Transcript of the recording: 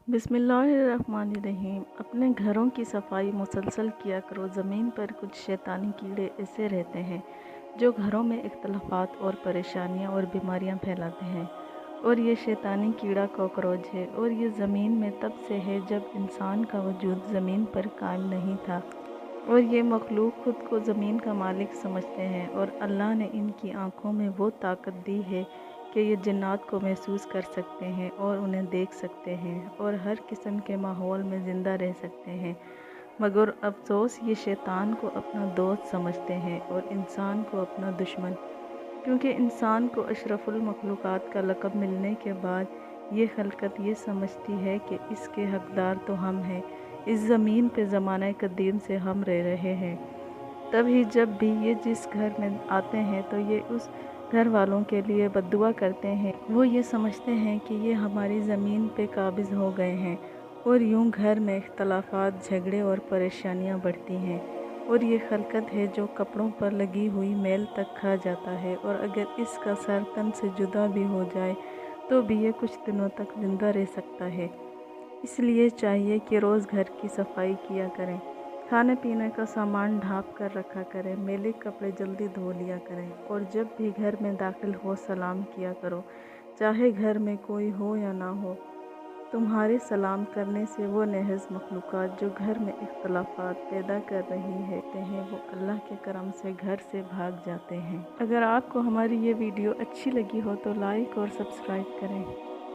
बिस्मिल्लाहिर्रहमानिर्रहीम। अपने घरों की सफाई मुसलसल किया करो। ज़मीन पर कुछ शैतानी कीड़े ऐसे रहते हैं जो घरों में इख्तलाफात और परेशानियां और बीमारियां फैलाते हैं। और ये शैतानी कीड़ा कॉकरोच है, और ये ज़मीन में तब से है जब इंसान का वजूद ज़मीन पर कायम नहीं था। और ये मखलूक खुद को ज़मीन का मालिक समझते हैं, और अल्लाह ने इनकी आँखों में वो ताकत दी है कि ये जिन्नात को महसूस कर सकते हैं और उन्हें देख सकते हैं और हर किस्म के माहौल में ज़िंदा रह सकते हैं। मगर अफसोस, ये शैतान को अपना दोस्त समझते हैं और इंसान को अपना दुश्मन, क्योंकि इंसान को अशरफुल मखलूक़ात का लक़ब मिलने के बाद ये खलकत ये समझती है कि इसके हक़दार तो हम हैं। इस ज़मीन पे ज़माना कदीम से हम रह रहे हैं। तभी जब भी ये जिस घर में आते हैं तो ये उस घर वालों के लिए बद्दुआ करते हैं। वो ये समझते हैं कि ये हमारी ज़मीन पे काबिज़ हो गए हैं, और यूं घर में इख्तलाफात, झगड़े और परेशानियां बढ़ती हैं। और ये खलकत है जो कपड़ों पर लगी हुई मैल तक खा जाता है, और अगर इसका सर तन से जुदा भी हो जाए तो भी ये कुछ दिनों तक ज़िंदा रह सकता है। इसलिए चाहिए कि रोज़ घर की सफाई किया करें, खाने पीने का सामान ढाँप कर रखा करें, मैले कपड़े जल्दी धो लिया करें, और जब भी घर में दाखिल हो सलाम किया करो, चाहे घर में कोई हो या ना हो। तुम्हारे सलाम करने से वो नेहज़ मखलूक़ात जो घर में इख्तलाफात पैदा कर रही हैं वो अल्लाह के करम से घर से भाग जाते हैं। अगर आपको हमारी ये वीडियो अच्छी लगी हो तो लाइक और सब्सक्राइब करें।